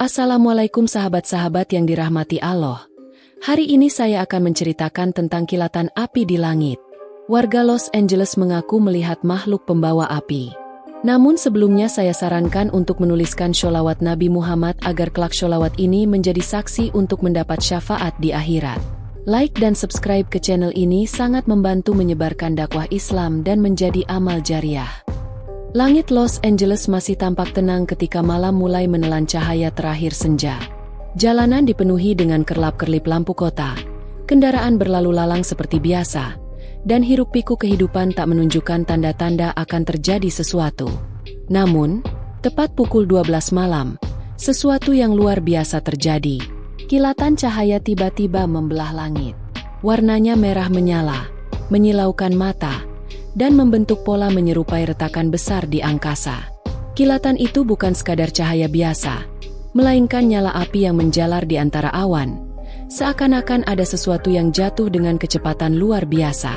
Assalamualaikum sahabat-sahabat yang dirahmati Allah. Hari ini saya akan menceritakan tentang kilatan api di langit. Warga Los Angeles mengaku melihat makhluk pembawa api. Namun sebelumnya saya sarankan untuk menuliskan sholawat Nabi Muhammad agar kelak sholawat ini menjadi saksi untuk mendapat syafaat di akhirat. Like dan subscribe ke channel ini sangat membantu menyebarkan dakwah Islam dan menjadi amal jariah. Langit Los Angeles masih tampak tenang ketika malam mulai menelan cahaya terakhir senja. Jalanan dipenuhi dengan kerlap-kerlip lampu kota, kendaraan berlalu lalang seperti biasa, dan hiruk-pikuk kehidupan tak menunjukkan tanda-tanda akan terjadi sesuatu. Namun, tepat pukul 12 malam, sesuatu yang luar biasa terjadi. Kilatan cahaya tiba-tiba membelah langit. Warnanya merah menyala, menyilaukan mata, dan membentuk pola menyerupai retakan besar di angkasa. Kilatan itu bukan sekadar cahaya biasa, melainkan nyala api yang menjalar di antara awan, seakan-akan ada sesuatu yang jatuh dengan kecepatan luar biasa.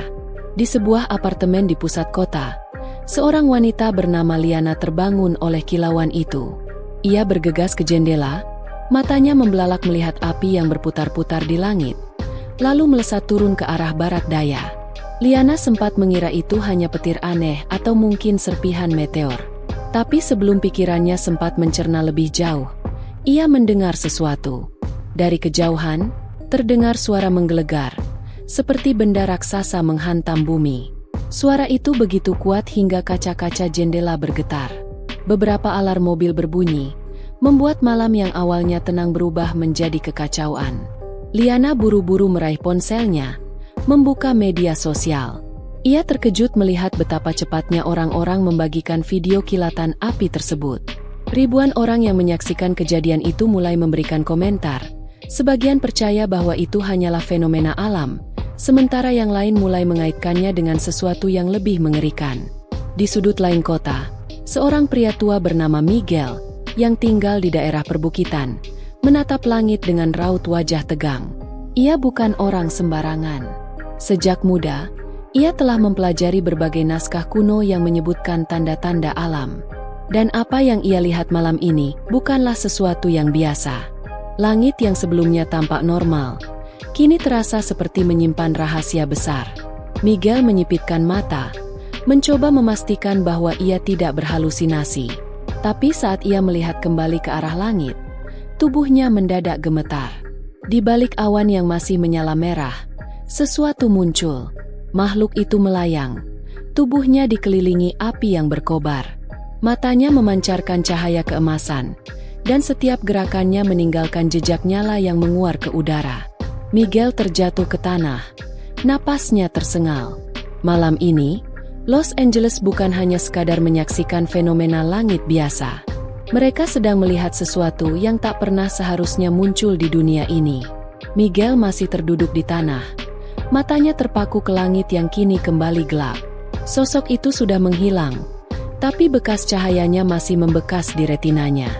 Di sebuah apartemen di pusat kota, seorang wanita bernama Liana terbangun oleh kilauan itu. Ia bergegas ke jendela, matanya membelalak melihat api yang berputar-putar di langit, lalu melesat turun ke arah barat daya. Liana sempat mengira itu hanya petir aneh atau mungkin serpihan meteor. Tapi sebelum pikirannya sempat mencerna lebih jauh, ia mendengar sesuatu. Dari kejauhan, terdengar suara menggelegar, seperti benda raksasa menghantam bumi. Suara itu begitu kuat hingga kaca-kaca jendela bergetar. Beberapa alarm mobil berbunyi, membuat malam yang awalnya tenang berubah menjadi kekacauan. Liana buru-buru meraih ponselnya, membuka media sosial. Ia terkejut melihat betapa cepatnya orang-orang membagikan video kilatan api tersebut. Ribuan orang yang menyaksikan kejadian itu mulai memberikan komentar. Sebagian percaya bahwa itu hanyalah fenomena alam, sementara yang lain mulai mengaitkannya dengan sesuatu yang lebih mengerikan. Di sudut lain kota, seorang pria tua bernama Miguel, yang tinggal di daerah perbukitan, menatap langit dengan raut wajah tegang. Ia bukan orang sembarangan. Sejak muda, ia telah mempelajari berbagai naskah kuno yang menyebutkan tanda-tanda alam. Dan apa yang ia lihat malam ini bukanlah sesuatu yang biasa. Langit yang sebelumnya tampak normal, kini terasa seperti menyimpan rahasia besar. Miguel menyipitkan mata, mencoba memastikan bahwa ia tidak berhalusinasi. Tapi saat ia melihat kembali ke arah langit, tubuhnya mendadak gemetar. Di balik awan yang masih menyala merah, sesuatu muncul. Makhluk itu melayang. Tubuhnya dikelilingi api yang berkobar. Matanya memancarkan cahaya keemasan, dan setiap gerakannya meninggalkan jejak nyala yang menguar ke udara. Miguel terjatuh ke tanah. Napasnya tersengal. Malam ini, Los Angeles bukan hanya sekadar menyaksikan fenomena langit biasa. Mereka sedang melihat sesuatu yang tak pernah seharusnya muncul di dunia ini. Miguel masih terduduk di tanah. Matanya terpaku ke langit yang kini kembali gelap. Sosok itu sudah menghilang, tapi bekas cahayanya masih membekas di retinanya.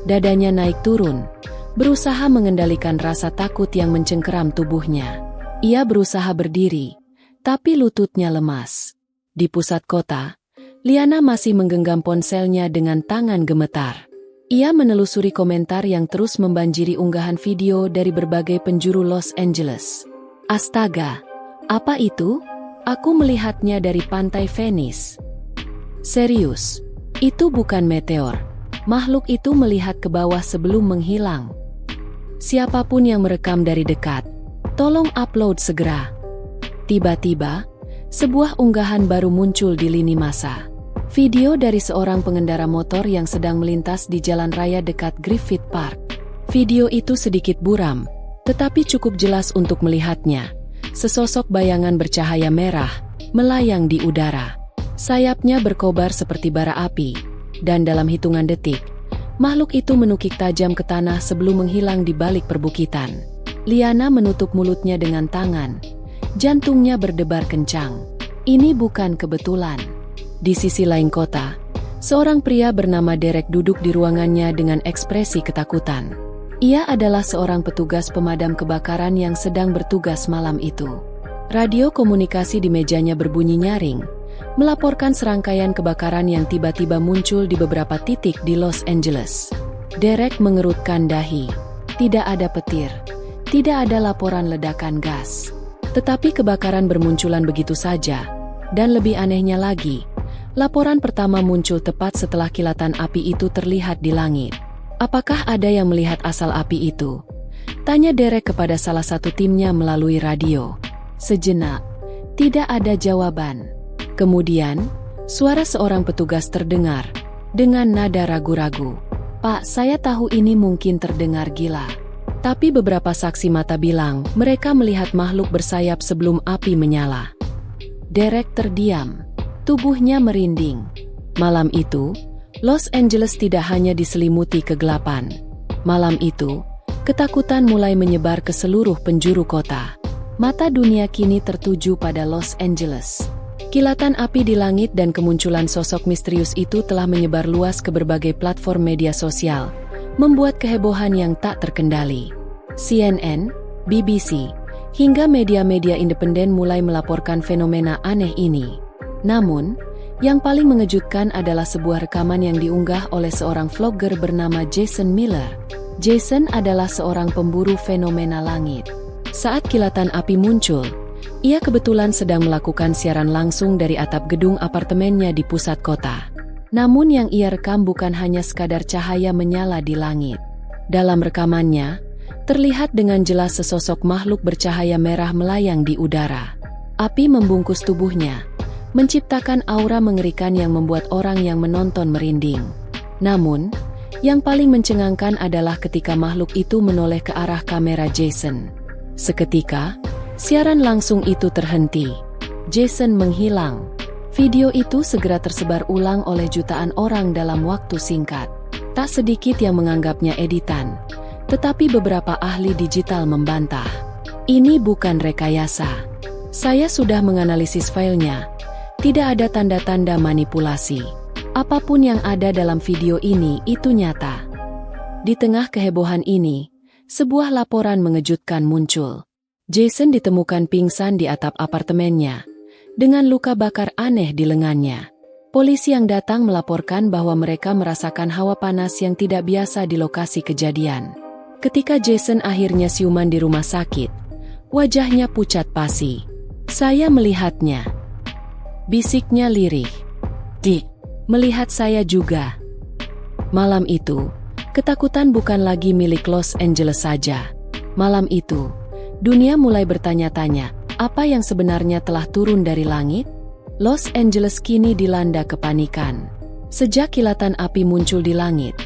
Dadanya naik turun, berusaha mengendalikan rasa takut yang mencengkeram tubuhnya. Ia berusaha berdiri, tapi lututnya lemas. Di pusat kota, Liana masih menggenggam ponselnya dengan tangan gemetar. Ia menelusuri komentar yang terus membanjiri unggahan video dari berbagai penjuru Los Angeles. Astaga, apa itu? Aku melihatnya dari pantai Venice. Serius, itu bukan meteor. Makhluk itu melihat ke bawah sebelum menghilang. Siapapun yang merekam dari dekat, tolong upload segera. Tiba-tiba, sebuah unggahan baru muncul di lini massa. Video dari seorang pengendara motor yang sedang melintas di jalan raya dekat Griffith Park. Video itu sedikit buram, tetapi cukup jelas untuk melihatnya. Sesosok bayangan bercahaya merah melayang di udara. Sayapnya berkobar seperti bara api, dan dalam hitungan detik, makhluk itu menukik tajam ke tanah sebelum menghilang di balik perbukitan. Liana menutup mulutnya dengan tangan. Jantungnya berdebar kencang. Ini bukan kebetulan. Di sisi lain kota, seorang pria bernama Derek duduk di ruangannya dengan ekspresi ketakutan. Ia adalah seorang petugas pemadam kebakaran yang sedang bertugas malam itu. Radio komunikasi di mejanya berbunyi nyaring, melaporkan serangkaian kebakaran yang tiba-tiba muncul di beberapa titik di Los Angeles. Derek mengerutkan dahi. Tidak ada petir. Tidak ada laporan ledakan gas. Tetapi kebakaran bermunculan begitu saja. Dan lebih anehnya lagi, laporan pertama muncul tepat setelah kilatan api itu terlihat di langit. Apakah ada yang melihat asal api itu? Tanya Derek kepada salah satu timnya melalui radio. Sejenak, tidak ada jawaban. Kemudian, suara seorang petugas terdengar, dengan nada ragu-ragu. Pak, saya tahu ini mungkin terdengar gila. Tapi beberapa saksi mata bilang mereka melihat makhluk bersayap sebelum api menyala. Derek terdiam. Tubuhnya merinding. Malam itu, Los Angeles tidak hanya diselimuti kegelapan. Malam itu, ketakutan mulai menyebar ke seluruh penjuru kota. Mata dunia kini tertuju pada Los Angeles. Kilatan api di langit dan kemunculan sosok misterius itu telah menyebar luas ke berbagai platform media sosial, membuat kehebohan yang tak terkendali. CNN, BBC, hingga media-media independen mulai melaporkan fenomena aneh ini. Namun, yang paling mengejutkan adalah sebuah rekaman yang diunggah oleh seorang vlogger bernama Jason Miller. Jason adalah seorang pemburu fenomena langit. Saat kilatan api muncul, ia kebetulan sedang melakukan siaran langsung dari atap gedung apartemennya di pusat kota. Namun yang ia rekam bukan hanya sekadar cahaya menyala di langit. Dalam rekamannya, terlihat dengan jelas sesosok makhluk bercahaya merah melayang di udara. Api membungkus tubuhnya, menciptakan aura mengerikan yang membuat orang yang menonton merinding. Namun, yang paling mencengangkan adalah ketika makhluk itu menoleh ke arah kamera Jason. Seketika, siaran langsung itu terhenti. Jason menghilang. Video itu segera tersebar ulang oleh jutaan orang dalam waktu singkat. Tak sedikit yang menganggapnya editan, tetapi beberapa ahli digital membantah. Ini bukan rekayasa. Saya sudah menganalisis filenya. Tidak ada tanda-tanda manipulasi. Apapun yang ada dalam video ini itu nyata. Di tengah kehebohan ini, sebuah laporan mengejutkan muncul. Jason ditemukan pingsan di atap apartemennya, dengan luka bakar aneh di lengannya. Polisi yang datang melaporkan bahwa mereka merasakan hawa panas yang tidak biasa di lokasi kejadian. Ketika Jason akhirnya siuman di rumah sakit, wajahnya pucat pasi. Saya melihatnya. Bisiknya lirih. Dik, melihat saya juga. Malam itu, ketakutan bukan lagi milik Los Angeles saja. Malam itu, dunia mulai bertanya-tanya, apa yang sebenarnya telah turun dari langit? Los Angeles kini dilanda kepanikan. Sejak kilatan api muncul di langit,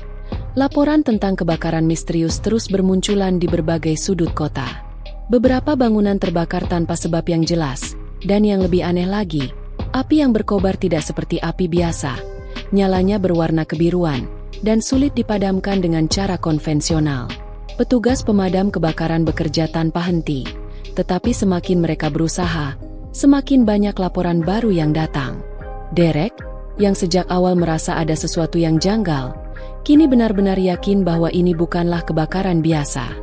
laporan tentang kebakaran misterius terus bermunculan di berbagai sudut kota. Beberapa bangunan terbakar tanpa sebab yang jelas, dan yang lebih aneh lagi, api yang berkobar tidak seperti api biasa. Nyalanya berwarna kebiruan, dan sulit dipadamkan dengan cara konvensional. Petugas pemadam kebakaran bekerja tanpa henti, tetapi semakin mereka berusaha, semakin banyak laporan baru yang datang. Derek, yang sejak awal merasa ada sesuatu yang janggal, kini benar-benar yakin bahwa ini bukanlah kebakaran biasa.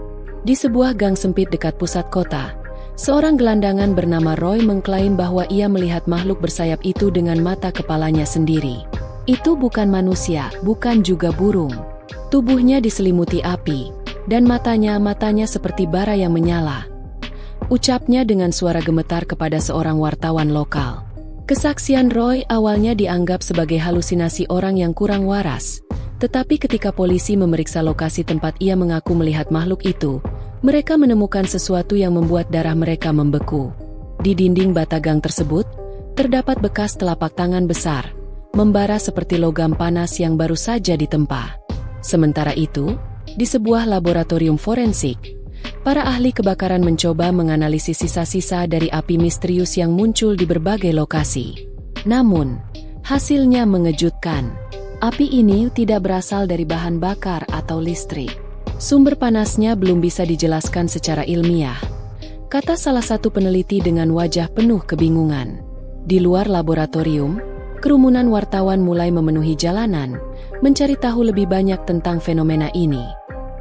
Di sebuah gang sempit dekat pusat kota, seorang gelandangan bernama Roy mengklaim bahwa ia melihat makhluk bersayap itu dengan mata kepalanya sendiri. Itu bukan manusia, bukan juga burung. Tubuhnya diselimuti api, dan matanya seperti bara yang menyala. Ucapnya dengan suara gemetar kepada seorang wartawan lokal. Kesaksian Roy awalnya dianggap sebagai halusinasi orang yang kurang waras, tetapi ketika polisi memeriksa lokasi tempat ia mengaku melihat makhluk itu, mereka menemukan sesuatu yang membuat darah mereka membeku. Di dinding bata gang tersebut, terdapat bekas telapak tangan besar, membara seperti logam panas yang baru saja ditempa. Sementara itu, di sebuah laboratorium forensik, para ahli kebakaran mencoba menganalisis sisa-sisa dari api misterius yang muncul di berbagai lokasi. Namun, hasilnya mengejutkan. Api ini tidak berasal dari bahan bakar atau listrik. Sumber panasnya belum bisa dijelaskan secara ilmiah, kata salah satu peneliti dengan wajah penuh kebingungan. Di luar laboratorium, kerumunan wartawan mulai memenuhi jalanan, mencari tahu lebih banyak tentang fenomena ini.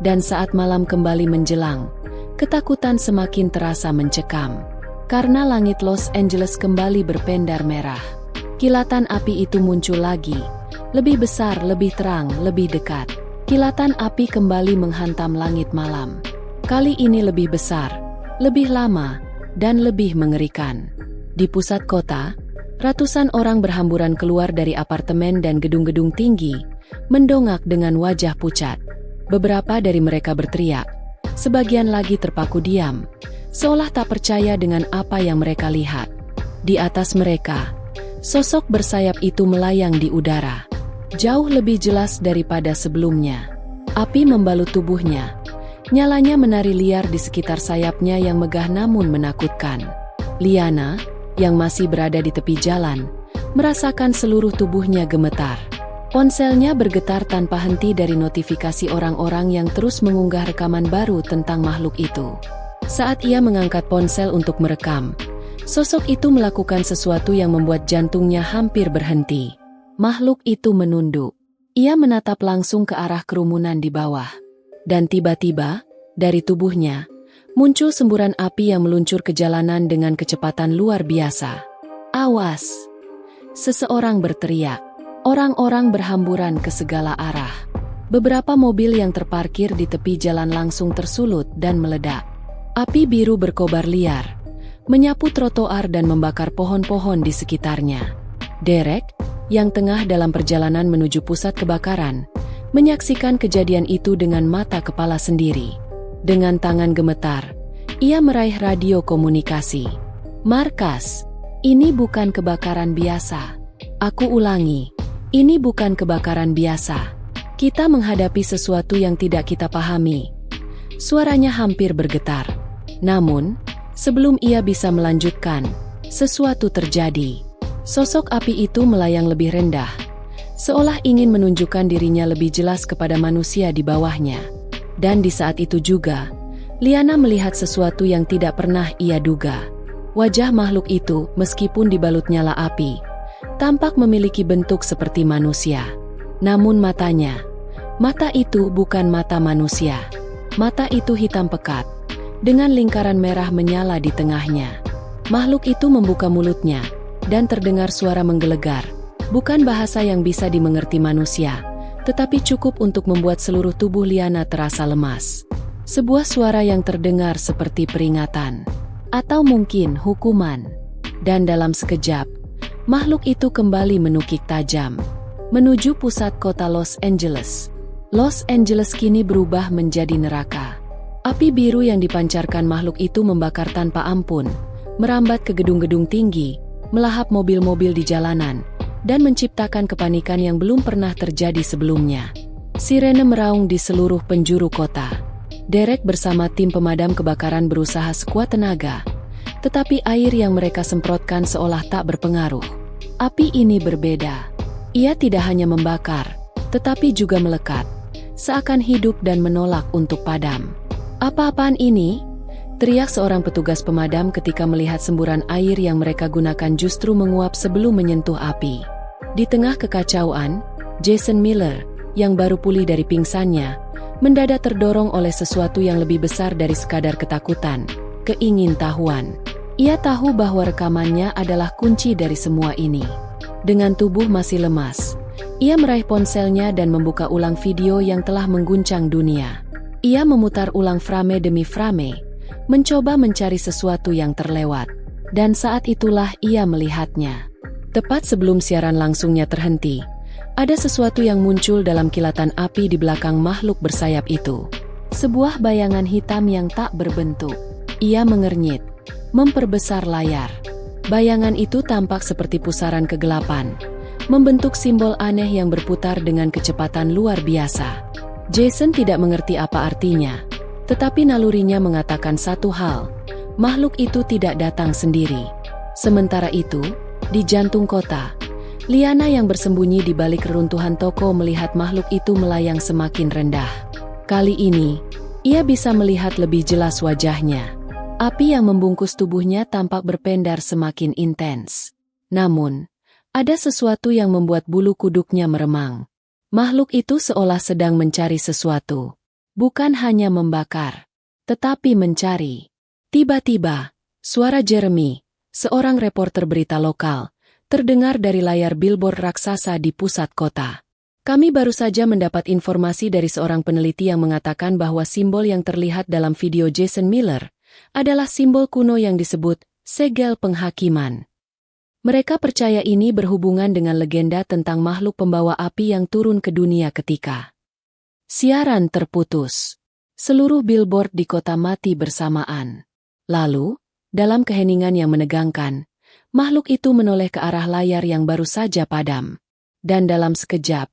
Dan saat malam kembali menjelang, ketakutan semakin terasa mencekam. Karena langit Los Angeles kembali berpendar merah. Kilatan api itu muncul lagi, lebih besar, lebih terang, lebih dekat. Kilatan api kembali menghantam langit malam. Kali ini lebih besar, lebih lama, dan lebih mengerikan. Di pusat kota, ratusan orang berhamburan keluar dari apartemen dan gedung-gedung tinggi, mendongak dengan wajah pucat. Beberapa dari mereka berteriak, sebagian lagi terpaku diam, seolah tak percaya dengan apa yang mereka lihat. Di atas mereka, sosok bersayap itu melayang di udara. Jauh lebih jelas daripada sebelumnya. Api membalut tubuhnya. Nyalanya menari liar di sekitar sayapnya yang megah namun menakutkan. Liana, yang masih berada di tepi jalan, merasakan seluruh tubuhnya gemetar. Ponselnya bergetar tanpa henti dari notifikasi orang-orang yang terus mengunggah rekaman baru tentang makhluk itu. Saat ia mengangkat ponsel untuk merekam, sosok itu melakukan sesuatu yang membuat jantungnya hampir berhenti. Makhluk itu menunduk. Ia menatap langsung ke arah kerumunan di bawah. Dan tiba-tiba, dari tubuhnya, muncul semburan api yang meluncur ke jalanan dengan kecepatan luar biasa. "Awas!" Seseorang berteriak. Orang-orang berhamburan ke segala arah. Beberapa mobil yang terparkir di tepi jalan langsung tersulut dan meledak. Api biru berkobar liar, menyapu trotoar dan membakar pohon-pohon di sekitarnya. Derek, yang tengah dalam perjalanan menuju pusat kebakaran, menyaksikan kejadian itu dengan mata kepala sendiri. Dengan tangan gemetar, ia meraih radio komunikasi. "Markas, ini bukan kebakaran biasa. Aku ulangi, ini bukan kebakaran biasa. Kita menghadapi sesuatu yang tidak kita pahami." Suaranya hampir bergetar. Namun, sebelum ia bisa melanjutkan, sesuatu terjadi. Sosok api itu melayang lebih rendah, seolah ingin menunjukkan dirinya lebih jelas kepada manusia di bawahnya. Dan di saat itu juga, Liana melihat sesuatu yang tidak pernah ia duga. Wajah makhluk itu, meskipun dibalut nyala api, tampak memiliki bentuk seperti manusia. Namun mata itu bukan mata manusia. Mata itu hitam pekat, dengan lingkaran merah menyala di tengahnya. Makhluk itu membuka mulutnya, dan terdengar suara menggelegar. Bukan bahasa yang bisa dimengerti manusia, tetapi cukup untuk membuat seluruh tubuh Liana terasa lemas. Sebuah suara yang terdengar seperti peringatan, atau mungkin hukuman. Dan dalam sekejap, makhluk itu kembali menukik tajam, menuju pusat kota Los Angeles. Los Angeles kini berubah menjadi neraka. Api biru yang dipancarkan makhluk itu membakar tanpa ampun, merambat ke gedung-gedung tinggi, melahap mobil-mobil di jalanan, dan menciptakan kepanikan yang belum pernah terjadi sebelumnya. Sirene meraung di seluruh penjuru kota. Derek bersama tim pemadam kebakaran berusaha sekuat tenaga, tetapi air yang mereka semprotkan seolah tak berpengaruh. Api ini berbeda. Ia tidak hanya membakar, tetapi juga melekat, seakan hidup dan menolak untuk padam. "Apa-apaan ini?" teriak seorang petugas pemadam ketika melihat semburan air yang mereka gunakan justru menguap sebelum menyentuh api. Di tengah kekacauan, Jason Miller, yang baru pulih dari pingsannya, mendadak terdorong oleh sesuatu yang lebih besar dari sekadar ketakutan, keingintahuan. Ia tahu bahwa rekamannya adalah kunci dari semua ini. Dengan tubuh masih lemas, ia meraih ponselnya dan membuka ulang video yang telah mengguncang dunia. Ia memutar ulang frame demi frame, mencoba mencari sesuatu yang terlewat. Dan saat itulah ia melihatnya. Tepat sebelum siaran langsungnya terhenti, ada sesuatu yang muncul dalam kilatan api di belakang makhluk bersayap itu. Sebuah bayangan hitam yang tak berbentuk. Ia mengernyit, memperbesar layar. Bayangan itu tampak seperti pusaran kegelapan, membentuk simbol aneh yang berputar dengan kecepatan luar biasa. Jason tidak mengerti apa artinya, tetapi nalurinya mengatakan satu hal, makhluk itu tidak datang sendiri. Sementara itu, di jantung kota, Liana yang bersembunyi di balik reruntuhan toko melihat makhluk itu melayang semakin rendah. Kali ini, ia bisa melihat lebih jelas wajahnya. Api yang membungkus tubuhnya tampak berpendar semakin intens. Namun, ada sesuatu yang membuat bulu kuduknya meremang. Makhluk itu seolah sedang mencari sesuatu. Bukan hanya membakar, tetapi mencari. Tiba-tiba, suara Jeremy, seorang reporter berita lokal, terdengar dari layar billboard raksasa di pusat kota. Kami baru saja mendapat informasi dari seorang peneliti yang mengatakan bahwa simbol yang terlihat dalam video Jason Miller adalah simbol kuno yang disebut segel penghakiman. Mereka percaya ini berhubungan dengan legenda tentang makhluk pembawa api yang turun ke dunia ketika siaran terputus. Seluruh billboard di kota mati bersamaan. Lalu, dalam keheningan yang menegangkan, makhluk itu menoleh ke arah layar yang baru saja padam. Dan dalam sekejap,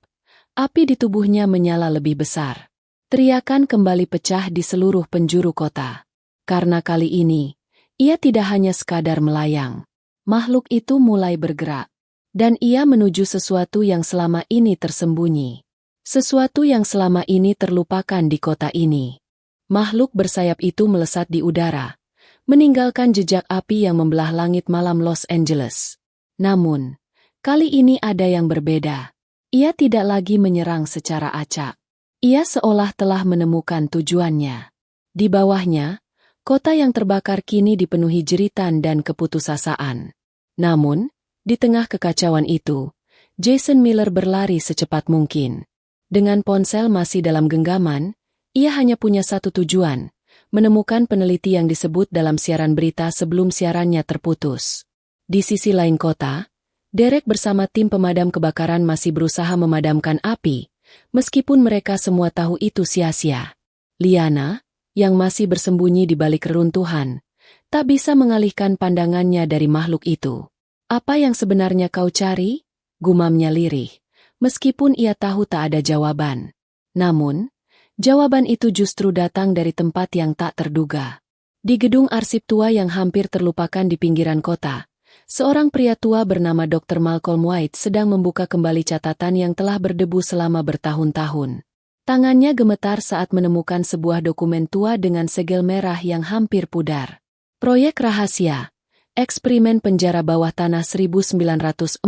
api di tubuhnya menyala lebih besar. Teriakan kembali pecah di seluruh penjuru kota. Karena kali ini, ia tidak hanya sekadar melayang. Makhluk itu mulai bergerak. Dan ia menuju sesuatu yang selama ini tersembunyi. Sesuatu yang selama ini terlupakan di kota ini. Makhluk bersayap itu melesat di udara, meninggalkan jejak api yang membelah langit malam Los Angeles. Namun, kali ini ada yang berbeda. Ia tidak lagi menyerang secara acak. Ia seolah telah menemukan tujuannya. Di bawahnya, kota yang terbakar kini dipenuhi jeritan dan keputusasaan. Namun, di tengah kekacauan itu, Jason Miller berlari secepat mungkin. Dengan ponsel masih dalam genggaman, ia hanya punya satu tujuan, menemukan peneliti yang disebut dalam siaran berita sebelum siarannya terputus. Di sisi lain kota, Derek bersama tim pemadam kebakaran masih berusaha memadamkan api, meskipun mereka semua tahu itu sia-sia. Liana, yang masih bersembunyi di balik reruntuhan, tak bisa mengalihkan pandangannya dari makhluk itu. "Apa yang sebenarnya kau cari?" gumamnya lirih, meskipun ia tahu tak ada jawaban. Namun, jawaban itu justru datang dari tempat yang tak terduga. Di gedung arsip tua yang hampir terlupakan di pinggiran kota, seorang pria tua bernama Dr. Malcolm White sedang membuka kembali catatan yang telah berdebu selama bertahun-tahun. Tangannya gemetar saat menemukan sebuah dokumen tua dengan segel merah yang hampir pudar. Proyek rahasia, eksperimen penjara bawah tanah 1947.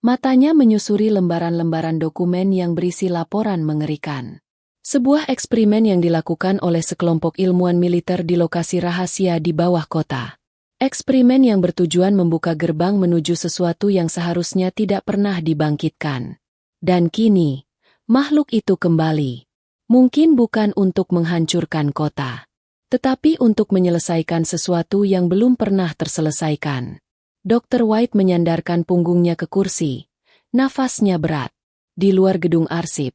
Matanya menyusuri lembaran-lembaran dokumen yang berisi laporan mengerikan. Sebuah eksperimen yang dilakukan oleh sekelompok ilmuwan militer di lokasi rahasia di bawah kota. Eksperimen yang bertujuan membuka gerbang menuju sesuatu yang seharusnya tidak pernah dibangkitkan. Dan kini, makhluk itu kembali. Mungkin bukan untuk menghancurkan kota, tetapi untuk menyelesaikan sesuatu yang belum pernah terselesaikan. Dr. White menyandarkan punggungnya ke kursi. Nafasnya berat. Di luar gedung arsip,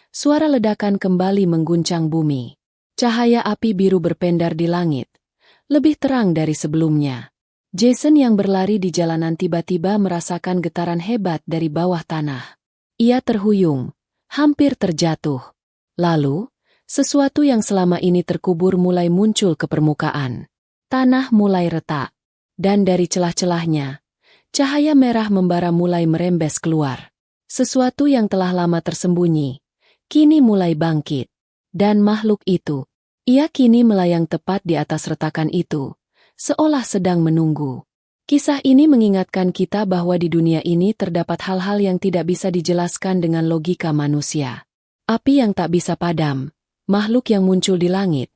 suara ledakan kembali mengguncang bumi. Cahaya api biru berpendar di langit. Lebih terang dari sebelumnya. Jason yang berlari di jalanan tiba-tiba merasakan getaran hebat dari bawah tanah. Ia terhuyung, hampir terjatuh. Lalu, sesuatu yang selama ini terkubur mulai muncul ke permukaan. Tanah mulai retak. Dan dari celah-celahnya, cahaya merah membara mulai merembes keluar. Sesuatu yang telah lama tersembunyi, kini mulai bangkit. Dan makhluk itu, ia kini melayang tepat di atas retakan itu, seolah sedang menunggu. Kisah ini mengingatkan kita bahwa di dunia ini terdapat hal-hal yang tidak bisa dijelaskan dengan logika manusia. Api yang tak bisa padam, makhluk yang muncul di langit,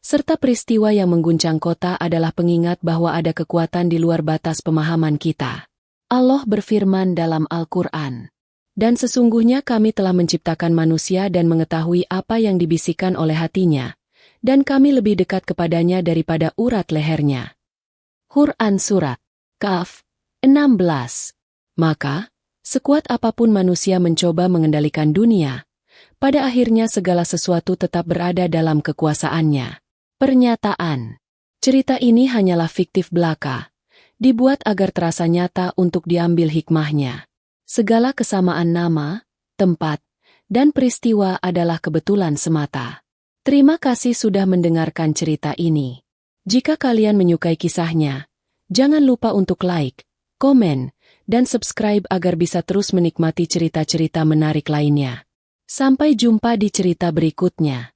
serta peristiwa yang mengguncang kota adalah pengingat bahwa ada kekuatan di luar batas pemahaman kita. Allah berfirman dalam Al-Quran, "Dan sesungguhnya kami telah menciptakan manusia dan mengetahui apa yang dibisikkan oleh hatinya, dan kami lebih dekat kepadanya daripada urat lehernya." Quran Surat Kahf 16. Maka, sekuat apapun manusia mencoba mengendalikan dunia, pada akhirnya segala sesuatu tetap berada dalam kekuasaannya. Pernyataan. Cerita ini hanyalah fiktif belaka, dibuat agar terasa nyata untuk diambil hikmahnya. Segala kesamaan nama, tempat, dan peristiwa adalah kebetulan semata. Terima kasih sudah mendengarkan cerita ini. Jika kalian menyukai kisahnya, jangan lupa untuk like, komen, dan subscribe agar bisa terus menikmati cerita-cerita menarik lainnya. Sampai jumpa di cerita berikutnya.